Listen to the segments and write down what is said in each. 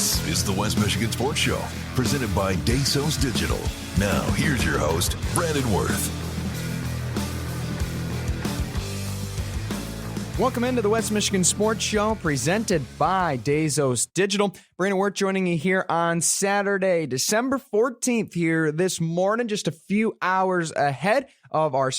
This is the West Michigan Sports Show, presented by Dasos Digital. Now, here's your host, Brandon Wirth. Welcome into the West Michigan Sports Show, presented by Dasos Digital. Brandon Wirth joining you here on Saturday, December 14th here this morning, just a few hours ahead of our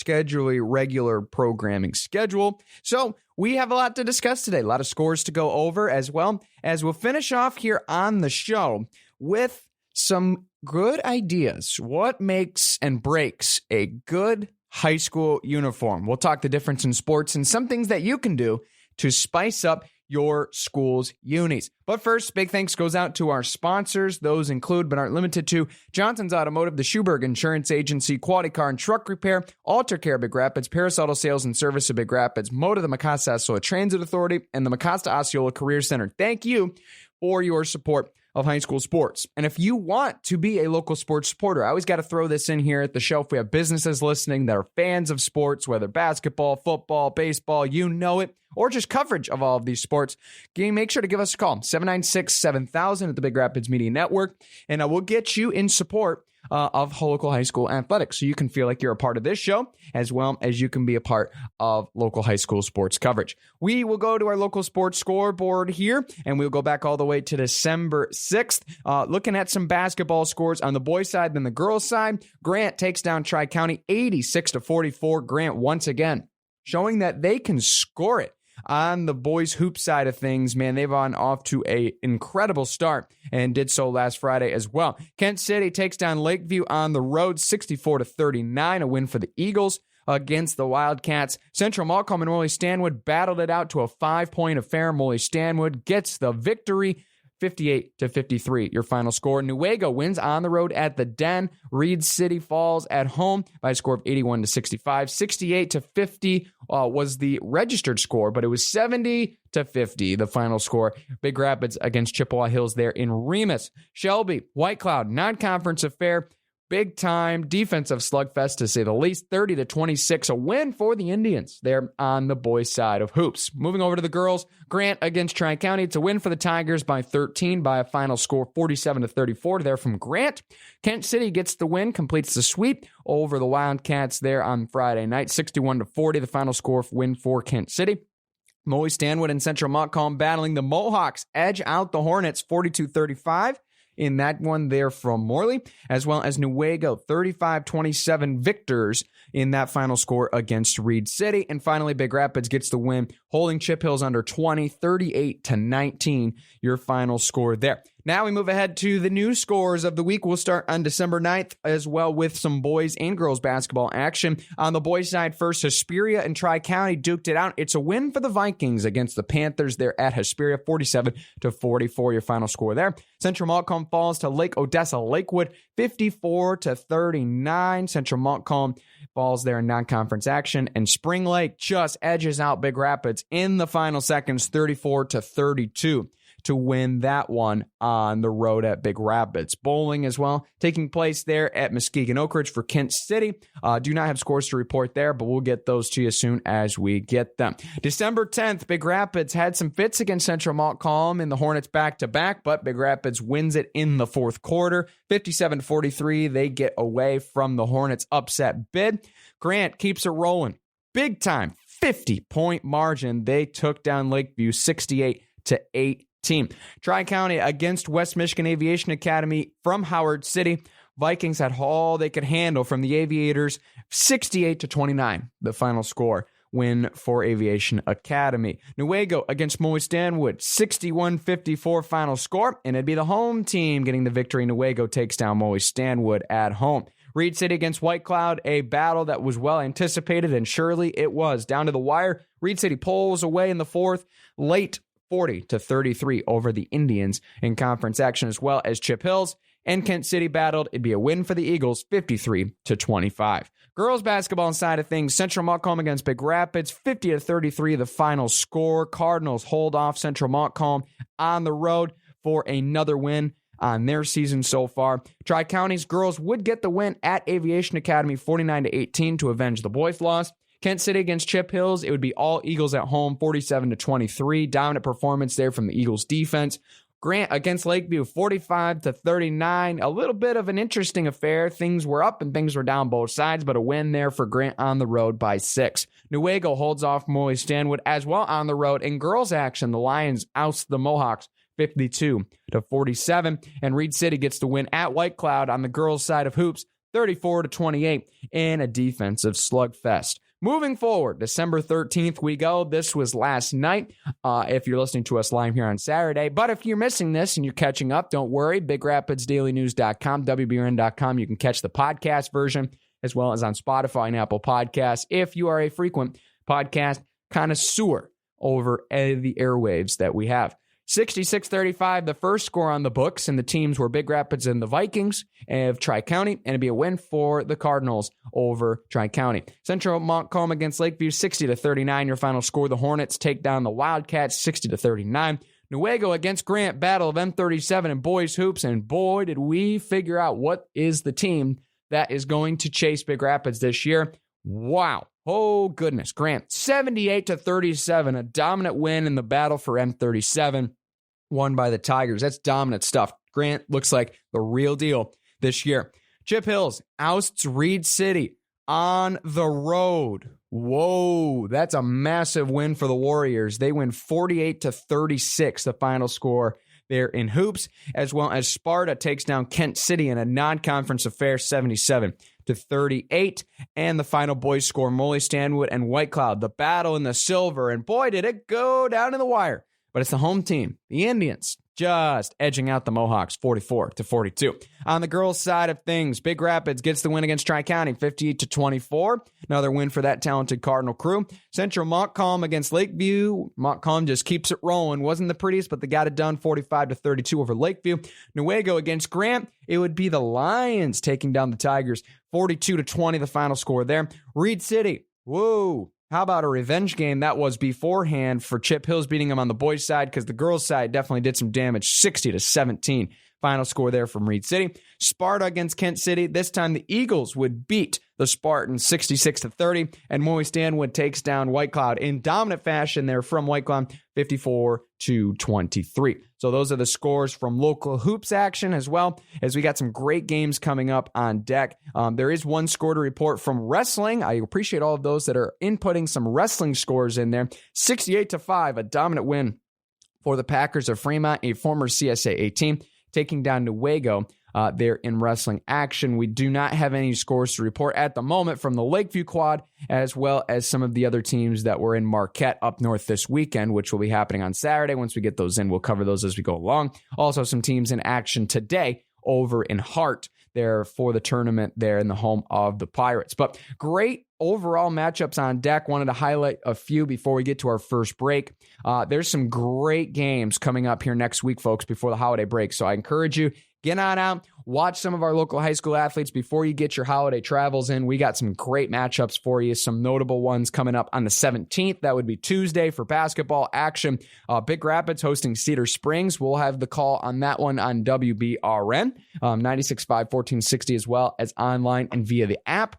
regular programming schedule. So we have a lot to discuss today, a lot of scores to go over, as well as we'll finish off here on the show with some good ideas. What makes and breaks a good high school uniform? We'll talk the difference in sports and some things that you can do to spice up your school's unis. But first, big thanks goes out to our sponsors. Those include, but aren't limited to, Johnson's Automotive, the Schuberg Insurance Agency, Quality Car and Truck Repair, Alter Care Big Rapids, Paris Auto Sales and Service of Big Rapids, Moda, the Mecosta Osceola Transit Authority, and the Mecosta Osceola Career Center. Thank you for your support of high school sports. And if you want to be a local sports supporter, I always got to throw this in here at the show. If we have businesses listening that are fans of sports, whether basketball, football, baseball, you know it, or just coverage of all of these sports, make sure to give us a call, 796-7000 at the Big Rapids Media Network, and I will get you in support of local high school athletics, so you can feel like you're a part of this show, as well as you can be a part of local high school sports coverage. We will go to our local sports scoreboard here, and we'll go back all the way to December 6th, looking at some basketball scores on the boys' side. Then the girls' side, Grant takes down Tri-County 86-44. Grant once again showing that they can score it. On the boys' hoop side of things, man, they've gone off to an incredible start and did so last Friday as well. Kent City takes down Lakeview on the road, 64-39, a win for the Eagles against the Wildcats. Central Malcolm and Molly Stanwood battled it out to a 5-point affair. Molly Stanwood gets the victory, 58-53, your final score. Newaygo wins on the road at the Den. Reed City falls at home by a score of 81-65. 68-50 was the registered score, but it was 70-50, the final score. Big Rapids against Chippewa Hills there in Remus. Shelby, White Cloud, non-conference affair. Big time defensive slugfest, to say the least. 30-26, a win for the Indians there on the boys' side of hoops. Moving over to the girls, Grant against Tri-County. It's a win for the Tigers by 13 by a final score 47-34 there from Grant. Kent City gets the win, completes the sweep over the Wildcats there on Friday night. 61-40, the final score win for Kent City. Molly Stanwood and Central Montcalm battling the Mohawks, edge out the Hornets 42-35. In that one there from Morley, as well as Newaygo, 35-27 victors in that final score against Reed City. And finally, Big Rapids gets the win, holding Chip Hills under 20, 38-19, your final score there. Now we move ahead to the new scores of the week. We'll start on December 9th as well with some boys and girls basketball action. On the boys' side first, Hesperia and Tri-County duked it out. It's a win for the Vikings against the Panthers there at Hesperia, 47-44, your final score there. Central Montcalm falls to Lake Odessa Lakewood, 54-39. Central Montcalm falls there in non-conference action, and Spring Lake just edges out Big Rapids in the final seconds, 34-32. to win that one on the road at Big Rapids. Bowling as well, taking place there at Muskegon Oak Ridge for Kent City. Do not have scores to report there, but we'll get those to you as soon as we get them. December 10th, Big Rapids had some fits against Central Montcalm in the Hornets back-to-back, but Big Rapids wins it in the fourth quarter. 57-43, they get away from the Hornets' upset bid. Grant keeps it rolling. Big time, 50-point margin. They took down Lakeview 68-8. Tri-County against West Michigan Aviation Academy from Howard City. Vikings had all they could handle from the Aviators, 68-29, the final score. Win for Aviation Academy. Newaygo against Molly Stanwood, 61-54 final score, and it'd be the home team getting the victory. Newaygo takes down Molly Stanwood at home. Reed City against White Cloud, a battle that was well anticipated, and surely it was. Down to the wire, Reed City pulls away in the fourth, late 40-33 over the Indians in conference action, as well as Chip Hills and Kent City battled. It'd be a win for the Eagles, 53-25. Girls basketball side of things, Central Montcalm against Big Rapids, 50-33, the final score. Cardinals hold off Central Montcalm on the road for another win on their season so far. Tri-County's girls would get the win at Aviation Academy, 49-18, to avenge the boys' loss. Kent City against Chip Hills, it would be all Eagles at home, 47-23. Dominant performance there from the Eagles defense. Grant against Lakeview, 45-39. A little bit of an interesting affair. Things were up and things were down both sides, but a win there for Grant on the road by 6. Newaygo holds off Moy Stanwood as well on the road. In girls action, the Lions oust the Mohawks 52-47. And Reed City gets the win at White Cloud on the girls' side of hoops, 34-28 in a defensive slugfest. Moving forward, December 13th we go. This was last night if you're listening to us live here on Saturday. But if you're missing this and you're catching up, don't worry. BigRapidsDailyNews.com, WBRN.com. You can catch the podcast version as well as on Spotify and Apple Podcasts if you are a frequent podcast connoisseur over the airwaves that we have. 66-35, the first score on the books, and the teams were Big Rapids and the Vikings of Tri-County, and it'd be a win for the Cardinals over Tri-County. Central Montcalm against Lakeview, 60-39, your final score. The Hornets take down the Wildcats, 60-39. Newaygo against Grant, battle of M37 and boys hoops, and boy, did we figure out what is the team that is going to chase Big Rapids this year. Wow. Oh, goodness. Grant, 78-37, a dominant win in the battle for M37, won by the Tigers. That's dominant stuff. Grant looks like the real deal this year. Chip Hills ousts Reed City on the road. Whoa, that's a massive win for the Warriors. They win 48-36, the final score there in hoops, as well as Sparta takes down Kent City in a non-conference affair, 77-38. And the final boys score, Moly Stanwood and White Cloud, the battle in the silver. And boy, did it go down to the wire. But it's the home team, the Indians, just edging out the Mohawks, 44-42. On the girls' side of things, Big Rapids gets the win against Tri-County, 58-24. Another win for that talented Cardinal crew. Central Montcalm against Lakeview. Montcalm just keeps it rolling. Wasn't the prettiest, but they got it done, 45-32 over Lakeview. Newaygo against Grant. It would be the Lions taking down the Tigers, 42-20, the final score there. Reed City, whoa. How about a revenge game that was beforehand for Chip Hills beating them on the boys' side, because the girls' side definitely did some damage, 60-17. Final score there from Reed City. Sparta against Kent City. This time the Eagles would beat the Spartans 66-30, and Moy Stanwood takes down White Cloud in dominant fashion there from White Cloud, 54-23. So those are the scores from local hoops action, as well as we got some great games coming up on deck. There is one score to report from wrestling. I appreciate all of those that are inputting some wrestling scores in there. 68-5, a dominant win for the Packers of Fremont, a former CSAA team, taking down Newaygo there in wrestling action. We do not have any scores to report at the moment from the Lakeview Quad, as well as some of the other teams that were in Marquette up north this weekend, which will be happening on Saturday. Once we get those in, we'll cover those as we go along. Also, some teams in action today over in Hart there for the tournament there in the home of the Pirates. But great overall matchups on deck. Wanted to highlight a few before we get to our first break. There's some great games coming up here next week, folks, before the holiday break. So I encourage you, get on out, watch some of our local high school athletes before you get your holiday travels in. We got some great matchups for you, some notable ones coming up on the 17th. That would be Tuesday for basketball action. Big Rapids hosting Cedar Springs. We'll have the call on that one on WBRN, 96.5, 1460, as well as online and via the app.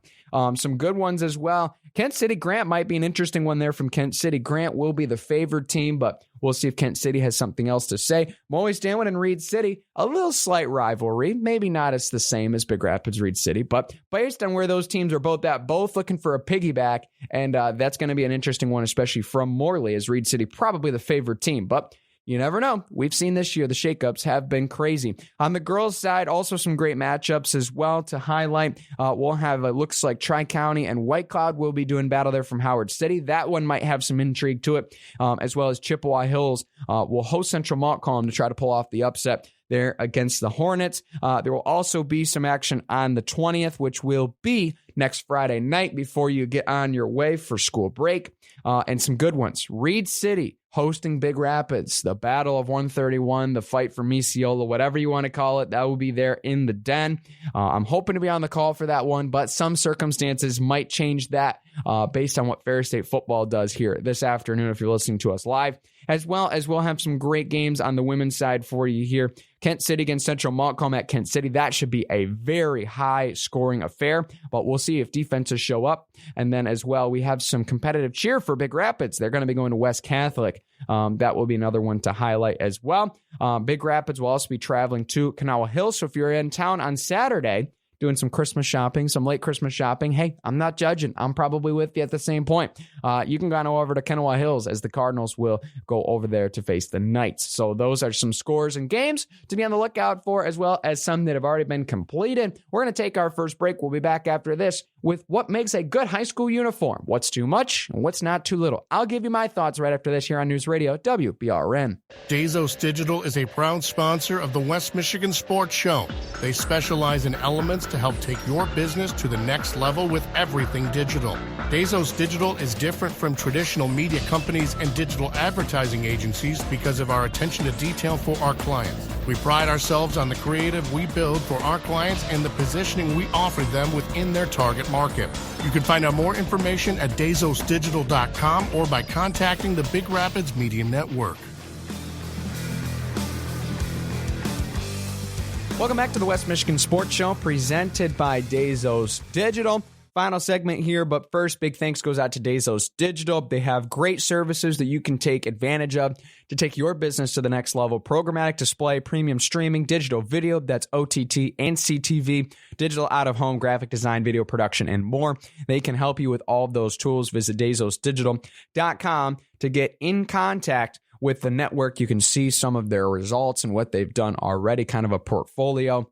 Some good ones as well. Kent City Grant might be an interesting one there from Kent City. Grant will be the favored team, but we'll see if Kent City has something else to say. Moy Stanwood and Reed City, a little slight rivalry. Maybe not as the same as Big Rapids Reed City, but based on where those teams are both at, both looking for a piggyback, and that's going to be an interesting one, especially from Morley, as Reed City probably the favored team. But you never know. We've seen this year, the shakeups have been crazy. On the girls' side, also some great matchups as well to highlight. We'll have, it looks like Tri-County and White Cloud will be doing battle there from Howard City. That one might have some intrigue to it, as well as Chippewa Hills will host Central Montcalm to try to pull off the upset there against the Hornets. There will also be some action on the 20th, which will be next Friday night before you get on your way for school break. And some good ones. Reed City hosting Big Rapids, the Battle of 131, the fight for Misiola, whatever you want to call it. That will be there in the den. I'm hoping to be on the call for that one, but some circumstances might change that based on what Ferris State football does here this afternoon if you're listening to us live. As well as we'll have some great games on the women's side for you here. Kent City against Central Montcalm at Kent City. That should be a very high-scoring affair, but we'll see if defenses show up. And then as well, we have some competitive cheer for Big Rapids. They're going to be going to West Catholic That will be another one to highlight as well. Big Rapids will also be traveling to Kanawha Hills. So if you're in town on Saturday, doing some Christmas shopping, some late Christmas shopping, hey, I'm not judging. I'm probably with you at the same point. You can go on over to Kanawha Hills as the Cardinals will go over there to face the Knights. So those are some scores and games to be on the lookout for, as well as some that have already been completed. We're going to take our first break. We'll be back after this with what makes a good high school uniform, what's too much and what's not too little. I'll give you my thoughts right after this here on News Radio WBRN. Dazos Digital is a proud sponsor of the West Michigan Sports Show. They specialize in elements to help take your business to the next level with everything digital. Dazos Digital is different from traditional media companies and digital advertising agencies because of our attention to detail for our clients. We pride ourselves on the creative we build for our clients and the positioning we offer them within their target market. You can find out more information at dazosdigital.com or by contacting the Big Rapids Media Network. Welcome back to the West Michigan Sports Show, presented by Dazos Digital. Final segment here, but first, big thanks goes out to Dazos Digital. They have great services that you can take advantage of to take your business to the next level. Programmatic display, premium streaming, digital video, that's OTT and CTV, digital out-of-home, graphic design, video production, and more. They can help you with all of those tools. Visit DazosDigital.com to get in contact with the network. You can see some of their results and what they've done already, kind of a portfolio,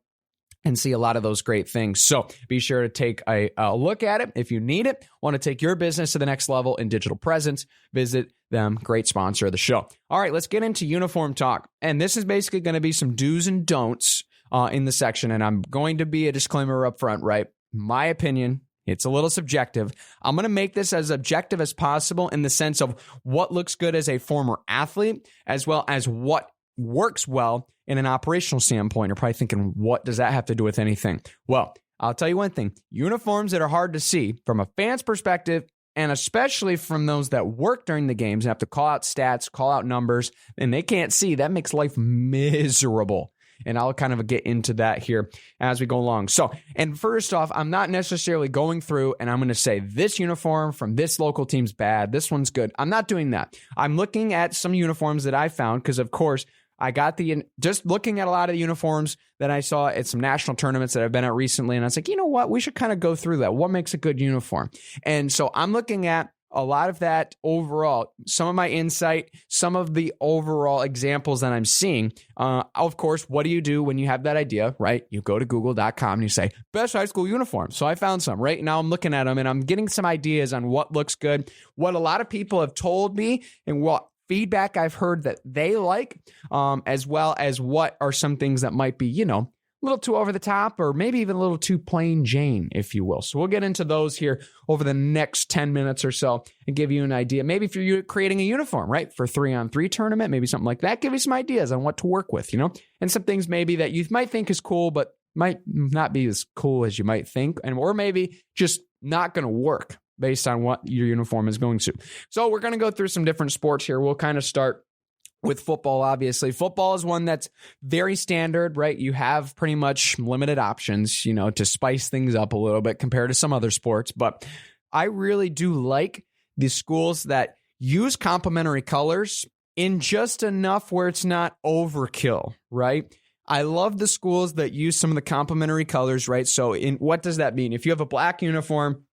and see a lot of those great things. So be sure to take a look at it. If you need it, want to take your business to the next level in digital presence, visit them. Great sponsor of the show. All right, let's get into uniform talk. And this is basically going to be some do's and don'ts in the section. And I'm going to be a disclaimer up front, right? My opinion, it's a little subjective. I'm going to make this as objective as possible in the sense of what looks good as a former athlete, as well as what works well in an operational standpoint. You're probably thinking, what does that have to do with anything? Well, I'll tell you one thing. Uniforms that are hard to see from a fan's perspective, and especially from those that work during the games and have to call out stats, call out numbers, and they can't see, that makes life miserable. And I'll kind of get into that here as we go along. So, and first off, I'm not necessarily going through and I'm going to say this uniform from this local team's bad, this one's good. I'm not doing that. I'm looking at some uniforms that I found because, of course, I got just looking at a lot of the uniforms that I saw at some national tournaments that I've been at recently. And I was like, you know what? We should kind of go through that. What makes a good uniform? And so I'm looking at a lot of that overall, some of my insight, some of the overall examples that I'm seeing. Of course, what do you do when you have that idea, right? You go to google.com and you say, best high school uniform. So I found some. Right now I'm looking at them and I'm getting some ideas on what looks good, what a lot of people have told me, and what feedback I've heard that they like, as well as what are some things that might be, a little too over the top or maybe even a little too plain Jane, if you will. So we'll get into those here over the next 10 minutes or so and give you an idea. Maybe if you're creating a uniform, right, for 3-on-3 tournament, maybe something like that, give you some ideas on what to work with, and some things maybe that you might think is cool, but might not be as cool as you might think, or maybe just not going to work based on what your uniform is going to. So we're going to go through some different sports here. We'll kind of start with football, obviously. Football is one that's very standard, right? You have pretty much limited options, to spice things up a little bit compared to some other sports. But I really do like the schools that use complementary colors in just enough where it's not overkill, right? I love the schools that use some of the complementary colors, right? So what does that mean? If you have a black uniform,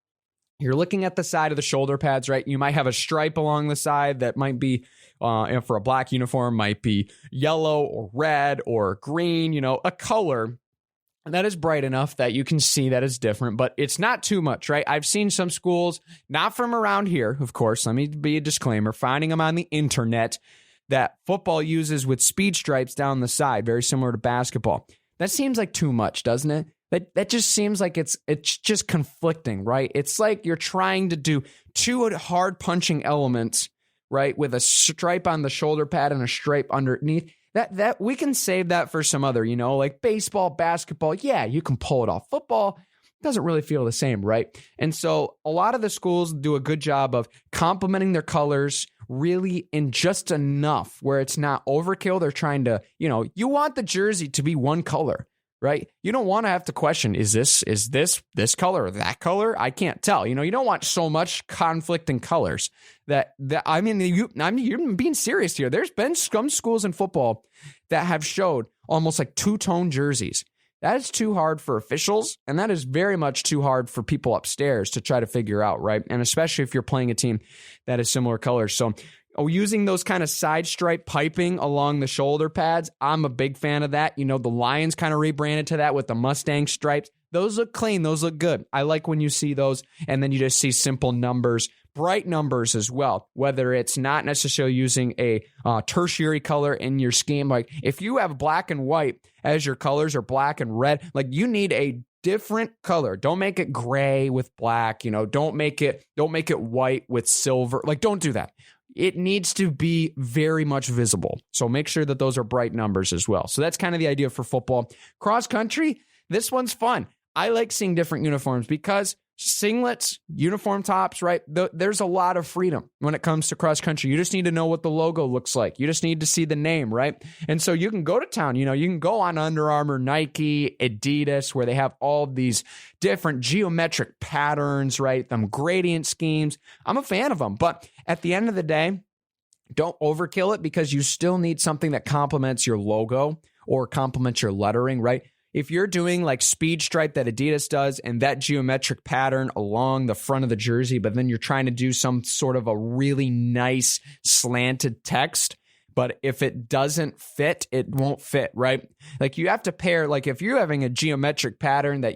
you're looking at the side of the shoulder pads, right? You might have a stripe along the side that might be, for a black uniform, might be yellow or red or green, a color that is bright enough that you can see that it's different, but it's not too much, right? I've seen some schools, not from around here, of course, let me be a disclaimer, finding them on the internet, that football uses with speed stripes down the side, very similar to basketball. That seems like too much, doesn't it? That just seems like it's just conflicting, right? It's like you're trying to do two hard punching elements, right, with a stripe on the shoulder pad and a stripe underneath. That we can save that for some other, like baseball, basketball. Yeah, you can pull it off. Football doesn't really feel the same, right? And so a lot of the schools do a good job of complementing their colors really in just enough where it's not overkill. They're trying to, you want the jersey to be one color. right? You don't want to have to question, is this color or that color? I can't tell. You don't want so much conflict in colors that you're being serious here. There's been some schools in football that have showed almost like two-tone jerseys. That is too hard for officials, and that is very much too hard for people upstairs to try to figure out, right? And especially if you're playing a team that is similar colors. So using those kind of side stripe piping along the shoulder pads, I'm a big fan of that. The Lions kind of rebranded to that with the Mustang stripes. Those look clean. Those look good. I like when you see those, and then you just see simple numbers, bright numbers as well, whether it's not necessarily using a tertiary color in your scheme. Like if you have black and white as your colors or black and red, like you need a different color. Don't make it gray with black, don't make it white with silver. Like don't do that. It needs to be very much visible. So make sure that those are bright numbers as well. So that's kind of the idea for football. Cross country, this one's fun. I like seeing different uniforms because singlets, uniform tops, right? There's a lot of freedom when it comes to cross country. You just need to know what the logo looks like. You just need to see the name, right? And so you can go to town, you can go on Under Armour, Nike, Adidas, where they have all these different geometric patterns, right? Them gradient schemes. I'm a fan of them. But at the end of the day, don't overkill it because you still need something that complements your logo or complements your lettering, right? If you're doing like speed stripe that Adidas does and that geometric pattern along the front of the jersey, but then you're trying to do some sort of a really nice slanted text, but if it doesn't fit, it won't fit, right? Like you have to pair, like if you're having a geometric pattern that,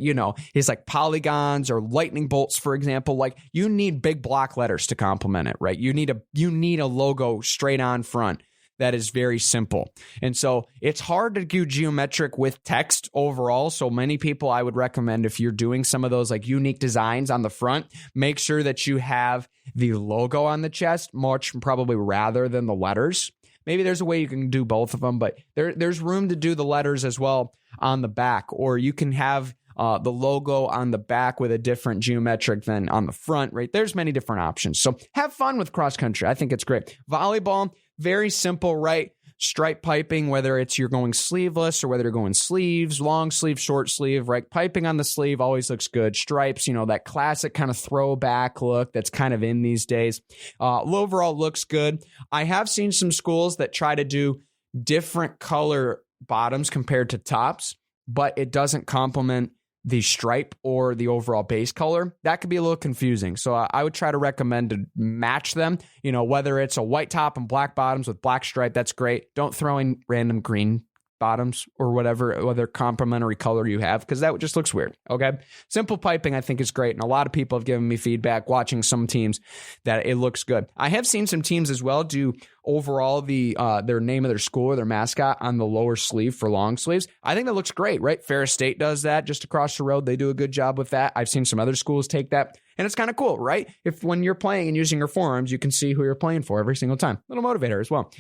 is like polygons or lightning bolts, for example, like you need big block letters to complement it, right? You need a logo straight on front that is very simple. And so it's hard to do geometric with text overall. So many people, I would recommend if you're doing some of those like unique designs on the front, make sure that you have the logo on the chest much probably rather than the letters. Maybe there's a way you can do both of them, but there's room to do the letters as well on the back, or you can have the logo on the back with a different geometric than on the front, right? There's many different options. So have fun with cross country. I think it's great. Volleyball, very simple, right? Stripe piping, whether it's you're going sleeveless or whether you're going sleeves, long sleeve, short sleeve, right? Piping on the sleeve always looks good. Stripes, that classic kind of throwback look that's kind of in these days. Overall looks good. I have seen some schools that try to do different color bottoms compared to tops, but it doesn't complement the stripe or the overall base color. That could be a little confusing. So I would try to recommend to match them, whether it's a white top and black bottoms with black stripe, that's great. Don't throw in random green bottoms or whatever other complementary color you have, because that just looks weird. Okay. Simple piping, I think, is great. And a lot of people have given me feedback watching some teams that it looks good. I have seen some teams as well do overall their name of their school or their mascot on the lower sleeve for long sleeves. I think that looks great, right? Ferris State does that just across the road. They do a good job with that. I've seen some other schools take that. And it's kind of cool, right? If when you're playing and using your forearms, you can see who you're playing for every single time. Little motivator as well.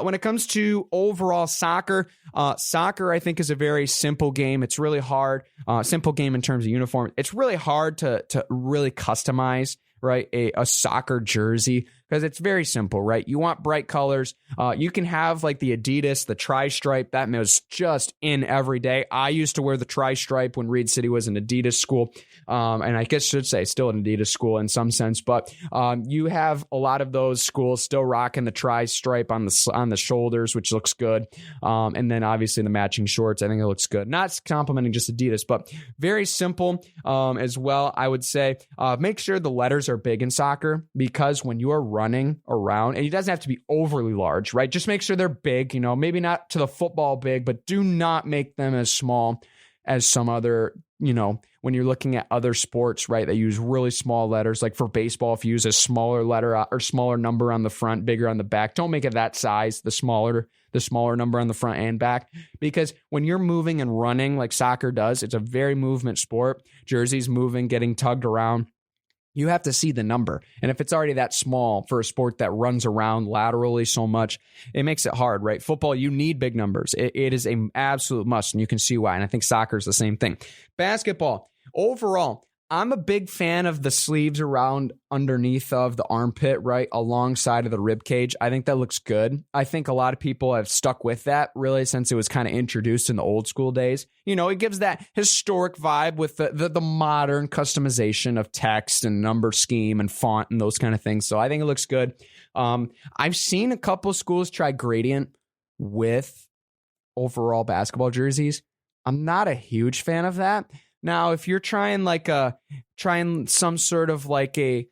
When it comes to overall soccer, I think is a very simple game. It's really hard. Simple game in terms of uniform. It's really hard to really customize, right? A soccer jersey, because it's very simple, right? You want bright colors. You can have like the Adidas, the tri-stripe. That was just in every day. I used to wear the tri-stripe when Reed City was an Adidas school. And I guess I should say still an Adidas school in some sense. But you have a lot of those schools still rocking the tri-stripe on the shoulders, which looks good. And then obviously the matching shorts, I think it looks good. Not complimenting just Adidas, but very simple as well, I would say. Make sure the letters are big in soccer, because when you are running around, and it doesn't have to be overly large, right? Just make sure they're big, maybe not to the football big, but do not make them as small as some other, when you're looking at other sports, right? They use really small letters. Like for baseball, if you use a smaller letter or smaller number on the front, bigger on the back, don't make it that size, the smaller number on the front and back, because when you're moving and running like soccer does, it's a very movement sport. Jerseys moving, getting tugged around. You have to see the number. And if it's already that small for a sport that runs around laterally so much, it makes it hard, right? Football, you need big numbers. It is an absolute must, and you can see why. And I think soccer is the same thing. Basketball, overall, I'm a big fan of the sleeves around underneath of the armpit, right alongside of the rib cage. I think that looks good. I think a lot of people have stuck with that really since it was kind of introduced in the old school days. You know, it gives that historic vibe with the modern customization of text and number scheme and font and those kind of things. So I think it looks good. I've seen a couple schools try gradient with overall basketball jerseys. I'm not a huge fan of that. Now, if you're trying some sort of like a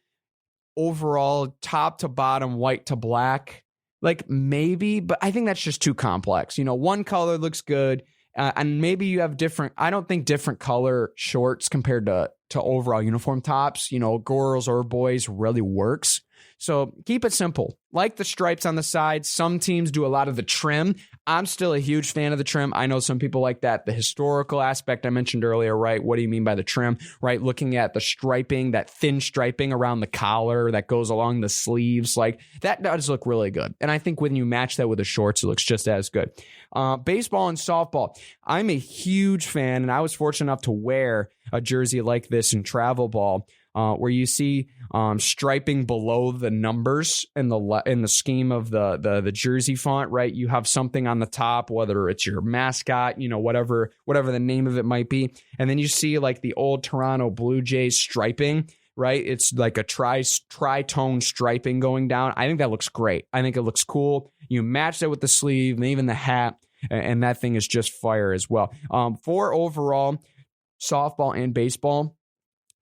overall top to bottom, white to black, like maybe, but I think that's just too complex. You know, one color looks good, and maybe you have different. I don't think different color shorts compared to overall uniform tops, you know, girls or boys really works. So keep it simple. Like the stripes on the side. Some teams do a lot of the trim. I'm still a huge fan of the trim. I know some people like that. The historical aspect I mentioned earlier, right? What do you mean by the trim, right? Looking at the striping, that thin striping around the collar that goes along the sleeves, like that does look really good. And I think when you match that with the shorts, it looks just as good. Baseball and softball. I'm a huge fan, and I was fortunate enough to wear a jersey like this in travel ball. Where you see striping below the numbers in the scheme of the jersey font, right? You have something on the top, whether it's your mascot, you know, whatever the name of it might be, and then you see like the old Toronto Blue Jays striping, right? It's like a tri-tone striping going down. I think that looks great. I think it looks cool. You match that with the sleeve and even the hat, and that thing is just fire as well. For overall softball and baseball,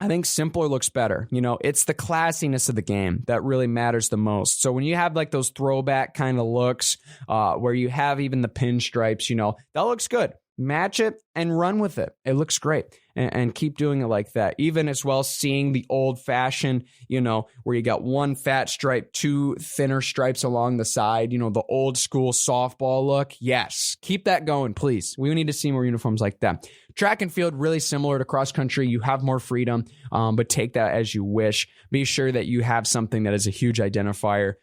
I think simpler looks better. You know, it's the classiness of the game that really matters the most. So when you have like those throwback kind of looks where you have even the pinstripes, you know, that looks good. Match it and run with it. It looks great. And keep doing it like that. Even as well seeing the old fashioned, you know, where you got one fat stripe, two thinner stripes along the side, you know, the old school softball look. Yes, keep that going, please. We need to see more uniforms like that. Track and field, really similar to cross country. You have more freedom, but take that as you wish. Be sure that you have something that is a huge identifier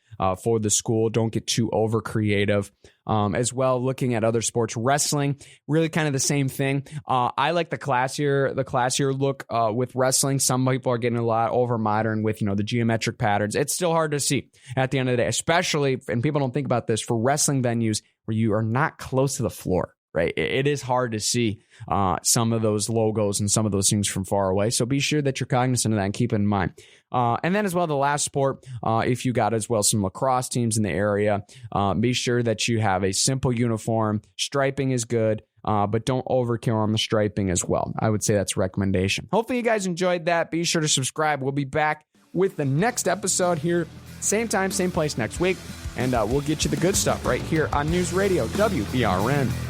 for the school. Don't get too over creative. As well, looking at other sports, wrestling, really kind of the same thing. I like the classier look with wrestling. Some people are getting a lot over modern with, you know, the geometric patterns. It's still hard to see at the end of the day, especially, and people don't think about this, for wrestling venues where you are not close to the floor. Right. It is hard to see some of those logos and some of those things from far away. So be sure that you're cognizant of that and keep it in mind. And then as well, the last sport, if you got as well some lacrosse teams in the area, be sure that you have a simple uniform. Striping is good, but don't overkill on the striping as well. I would say that's a recommendation. Hopefully you guys enjoyed that. Be sure to subscribe. We'll be back with the next episode here, same time, same place next week. And we'll get you the good stuff right here on News Radio WBRN.